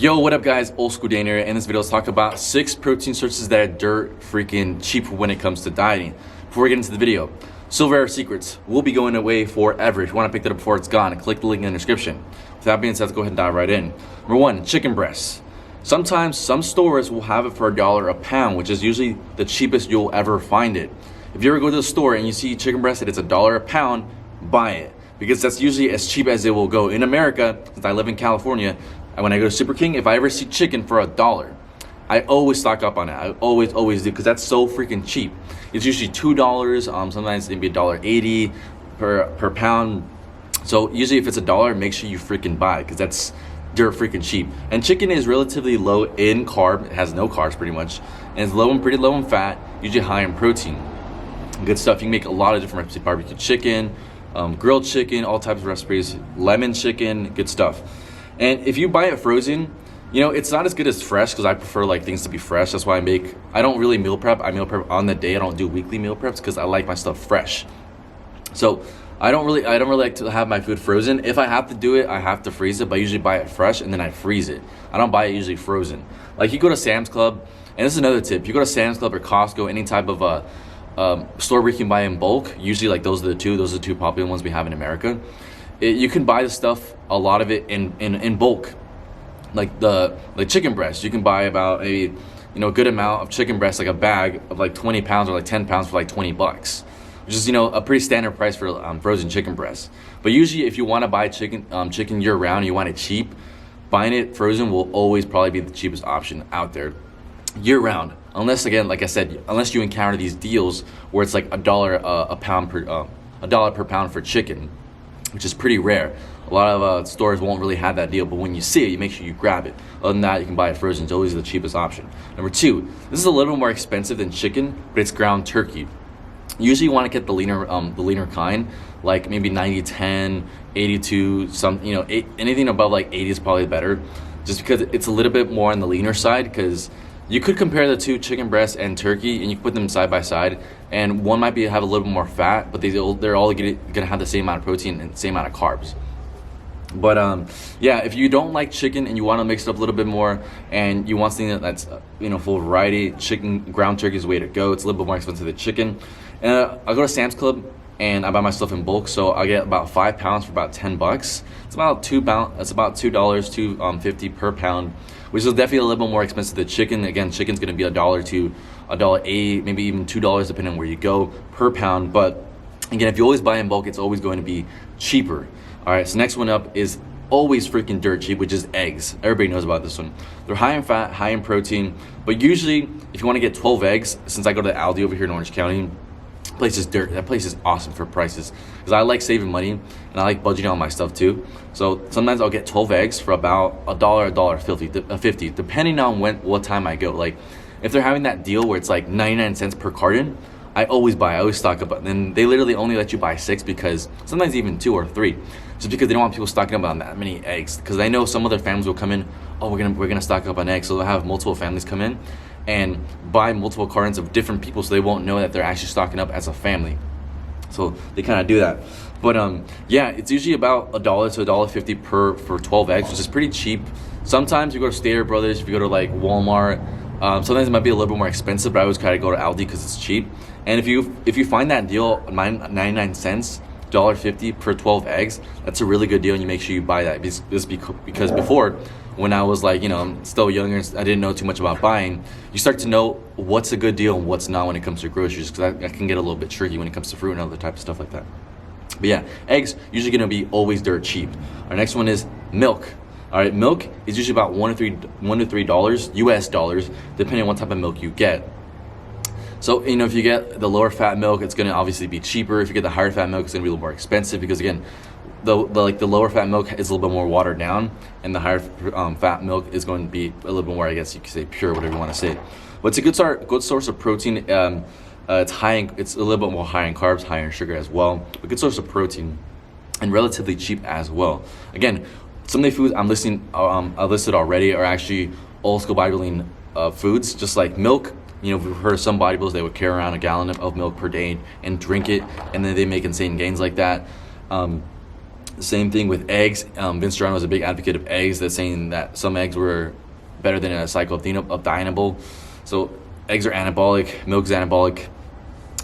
Yo, what up guys, Old School Dan here. In this video, let's talk about 6 protein sources that are dirt freaking cheap when it comes to dieting. Before we get into the video, Silver Secrets will be going away forever. If you want to pick that up before it's gone, click the link in the description. With that being said, let's go ahead and dive right in. Number 1, chicken breasts. Sometimes some stores will have it for $1 a pound, which is usually the cheapest you'll ever find it. If you ever go to the store and you see chicken breast and it's $1 a pound, buy it. Because that's usually as cheap as it will go. In America, since I live in California, and when I go to Super King, if I ever see chicken for $1, I always stock up on it. I always do, because that's so freaking cheap. It's usually $2. Sometimes it'd be $1.80 per pound. So usually if it's $1, make sure you freaking buy it, because that's dirt freaking cheap. And chicken is relatively low in carb. It has no carbs pretty much, and it's pretty low in fat. Usually high in protein. Good stuff. You can make a lot of different recipes: barbecue chicken, grilled chicken, all types of recipes, lemon chicken, good stuff. And if you buy it frozen, you know, it's not as good as fresh, because I prefer like things to be fresh. That's why I don't really meal prep. I meal prep on the day. I don't do weekly meal preps because I like my stuff fresh. So I don't really like to have my food frozen. If I have to do it, I have to freeze it, but I usually buy it fresh and then I freeze it. I don't buy it usually frozen. Like you go to Sam's Club, and this is another tip. You go to Sam's Club or Costco, any type of store where you can buy in bulk. Usually like those are the two popular ones we have in America. You can buy the stuff, a lot of it in bulk, like chicken breast. You can buy about a a good amount of chicken breast, like a bag of like 20 pounds or like 10 pounds for like $20, which is a pretty standard price for frozen chicken breast. But usually if you want to buy chicken year round and you want it cheap, buying it frozen will always probably be the cheapest option out there year round, unless, again, like I said, unless you encounter these deals where it's like $1 per pound for chicken, which is pretty rare. A lot of stores won't really have that deal, but when you see it, you make sure you grab it. Other than that, you can buy it frozen. It's always the cheapest option. Number 2, this is a little more expensive than chicken, but it's ground turkey. Usually you want to get the leaner kind, like maybe 90-10, 82, anything above like 80 is probably better, just because it's a little bit more on the leaner side. Because you could compare the two, chicken breast and turkey, and you can put them side by side, and one might have a little bit more fat, but they're all gonna have the same amount of protein and same amount of carbs. But yeah, if you don't like chicken and you want to mix it up a little bit more, and you want something that's full of variety, ground turkey is the way to go. It's a little bit more expensive than chicken. And I'll go to Sam's Club and I buy my stuff in bulk, so I get about 5 pounds for about $10. It's about $2.50 per pound, which is definitely a little bit more expensive than chicken. Again, chicken's gonna be $1 to $1.80, maybe even $2, depending on where you go, per pound. But again, if you always buy in bulk, it's always going to be cheaper. All right, so next one up is always freaking dirt cheap, which is eggs. Everybody knows about this one. They're high in fat, high in protein, but usually if you want to get 12 eggs, since I go to Aldi over here in Orange County, that place is awesome for prices, because I like saving money and I like budgeting on my stuff too. So sometimes I'll get 12 eggs for about $1, $1.50, depending on what time I go. Like if they're having that deal where it's like 99 cents per carton, I always stock up. And they literally only let you buy 6, because sometimes even 2 or 3, just because they don't want people stocking up on that many eggs. Because I know some other families will come in, oh, we're gonna stock up on eggs, so they'll have multiple families come in and buy multiple cartons of different people, so they won't know that they're actually stocking up as a family. So they kind of do that. But yeah, it's usually about $1 to $1.50 for 12 eggs, which is pretty cheap. Sometimes you go to Stater Brothers, if you go to like Walmart, sometimes it might be a little bit more expensive, but I always try to go to Aldi because it's cheap. And if you find that deal, 99 cents, $1.50 per 12 eggs, that's a really good deal, and you make sure you buy that. Because before, when I was like, still younger, I didn't know too much about buying, you start to know what's a good deal and what's not when it comes to groceries, because that can get a little bit tricky when it comes to fruit and other type of stuff like that. But yeah, eggs usually gonna be always dirt cheap. Our next one is milk. All right, milk is usually about $1 to $3 US dollars, depending on what type of milk you get. So, if you get the lower fat milk, it's gonna obviously be cheaper. If you get the higher fat milk, it's gonna be a little more expensive, because again, the lower fat milk is a little bit more watered down, and the higher fat milk is going to be a little bit more, I guess you could say, pure, whatever you want to say. But it's a good source of protein. It's a little bit more high in carbs, higher in sugar as well, but good source of protein, and relatively cheap as well. Again, some of the foods I've listed already are actually old school bodybuilding foods, just like milk. We've heard of some bodybuilders, they would carry around a gallon of milk per day and drink it, and then they make insane gains like that. Same thing with eggs. Vince Giordano was a big advocate of eggs, that's saying that some eggs were better than a cycle of Dynable. So eggs are anabolic, milk's anabolic.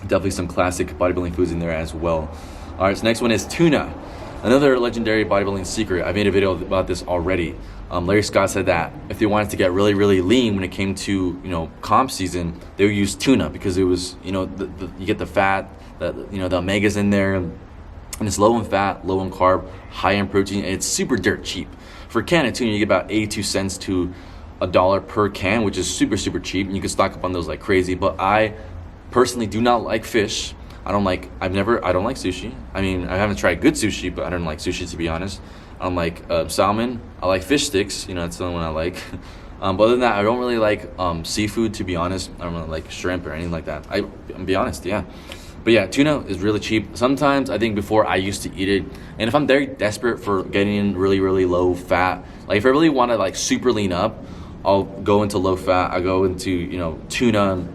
Definitely some classic bodybuilding foods in there as well. All right, so next one is tuna, another legendary bodybuilding secret. I made a video about this already. Larry Scott said that if they wanted to get really, really lean when it came to, you know, comp season, they would use tuna because it was, you know, you get the fat, you know, the omegas in there, and it's low in fat, low in carb, high in protein, and it's super dirt cheap. For a can of tuna, you get about 82 cents to $1 per can, which is super, super cheap, and you can stock up on those like crazy. But I personally do not like fish. I don't like sushi. I mean, I haven't tried good sushi, but I don't like sushi, to be honest. I don't like salmon. I like fish sticks, you know, that's the only one I like. But other than that, I don't really like seafood, to be honest. I don't really like shrimp or anything like that. I'm be honest, yeah. But yeah, tuna is really cheap. Sometimes I think before I used to eat it, and if I'm very desperate for getting really, really low fat, like if I really want to like super lean up, I'll go into low fat. I go into, you know, tuna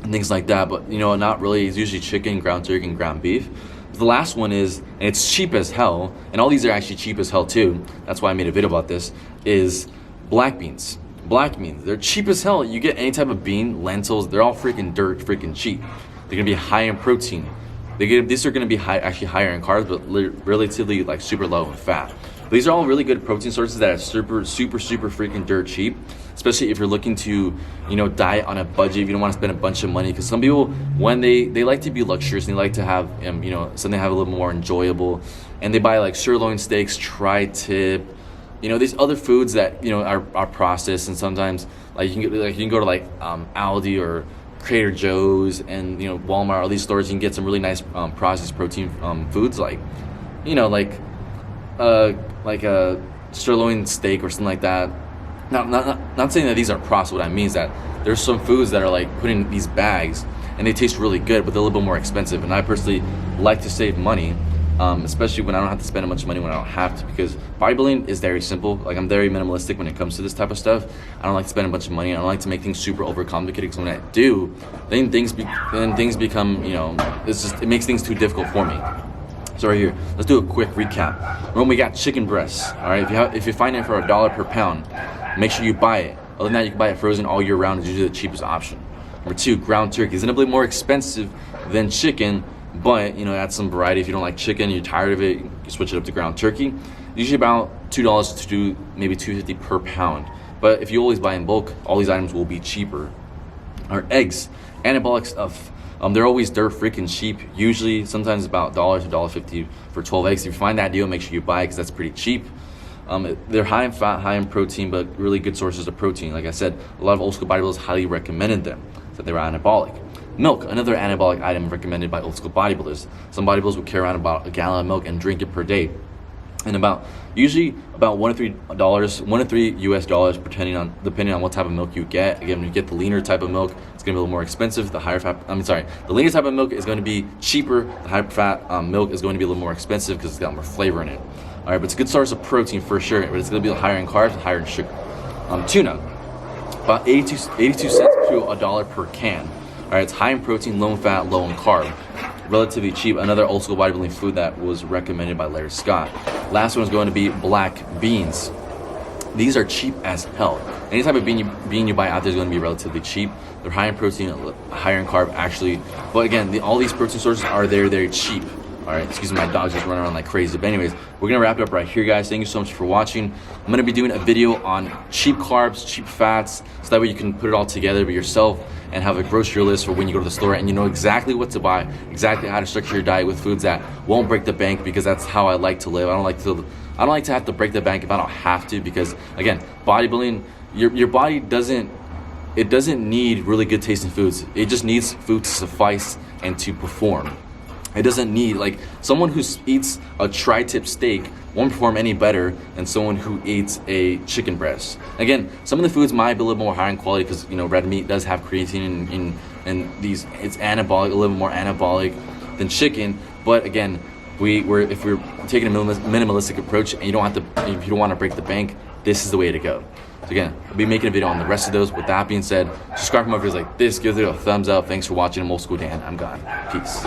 and things like that. But you know, not really. It's usually chicken, ground turkey, and ground beef. But the last one is, and it's cheap as hell, and all these are actually cheap as hell too. That's why I made a video about this. Is black beans. Black beans. They're cheap as hell. You get any type of bean, lentils. They're all freaking dirt, freaking cheap. They're gonna be high in protein. These are gonna be actually higher in carbs, but relatively like super low in fat. But these are all really good protein sources that are super, super, super freaking dirt cheap. Especially if you're looking to, you know, diet on a budget. If you don't want to spend a bunch of money, because some people, when they like to be luxurious and they like to have, you know, something have a little more enjoyable, and they buy like sirloin steaks, tri-tip, you know, these other foods that, you know, are processed, and sometimes like you can go to like Aldi or Trader Joe's and, you know, Walmart, all these stores, you can get some really nice processed protein foods, like, you know, like a sirloin steak or something like that. Not saying that these are processed. What I mean is that there's some foods that are like put in these bags and they taste really good, but they're a little bit more expensive. And I personally like to save money, especially when I don't have to spend a bunch of money when I don't have to, because bodybuilding is very simple. Like, I'm very minimalistic when it comes to this type of stuff. I don't like to spend a bunch of money. I don't like to make things super overcomplicated, because when I do, then things become, you know, it makes things too difficult for me. So right here, let's do a quick recap. When we got chicken breasts, all right, if you find it for $1 per pound, make sure you buy it. Other than that, you can buy it frozen all year round. It's usually the cheapest option. Number 2, ground turkey. It's a little bit more expensive than chicken, but, you know, add some variety. If you don't like chicken, you're tired of it, you switch it up to ground turkey. Usually about $2 to maybe $2.50 per pound. But if you always buy in bulk, all these items will be cheaper. Our eggs, anabolic stuff. They're always dirt freaking cheap. Usually, sometimes about $1 to $1.50 for 12 eggs. If you find that deal, make sure you buy it, because that's pretty cheap. They're high in fat, high in protein, but really good sources of protein. Like I said, a lot of old school bodybuilders highly recommended them, so they were anabolic. Milk, another anabolic item recommended by old school bodybuilders. Some bodybuilders would carry around about a gallon of milk and drink it per day. And usually about $1 to $3 US, depending on what type of milk you get. Again, when you get the leaner type of milk, it's gonna be a little more expensive. The leaner type of milk is going to be cheaper. The high fat milk is going to be a little more expensive because it's got more flavor in it. All right, but it's a good source of protein for sure, but it's gonna be higher in carbs, higher in sugar. Tuna, about 82 cents to $1 per can. All right, it's high in protein, low in fat, low in carb. Relatively cheap. Another old school bodybuilding food that was recommended by Larry Scott. Last one is going to be black beans. These are cheap as hell. Any type of bean you buy out there is going to be relatively cheap. They're high in protein, higher in carb actually. But again, all these protein sources are very cheap. All right, excuse me, my dog's just running around like crazy. But anyways, we're gonna wrap it up right here, guys. Thank you so much for watching. I'm gonna be doing a video on cheap carbs, cheap fats, so that way you can put it all together by yourself and have a grocery list for when you go to the store, and you know exactly what to buy, exactly how to structure your diet with foods that won't break the bank, because that's how I like to live. I don't like to have to break the bank if I don't have to, because again, bodybuilding, your body doesn't need really good tasting foods. It just needs food to suffice and to perform. It doesn't need, like, someone who eats a tri-tip steak won't perform any better than someone who eats a chicken breast. Again, some of the foods might be a little more higher in quality, because, you know, red meat does have creatine and these, it's anabolic, a little more anabolic than chicken. But again, if we're taking a minimalistic approach, and if you don't want to break the bank, this is the way to go. So again, I'll be making a video on the rest of those. With that being said, subscribe for more videos like this, give the video a thumbs up. Thanks for watching. I'm Old School Dan. I'm gone. Peace.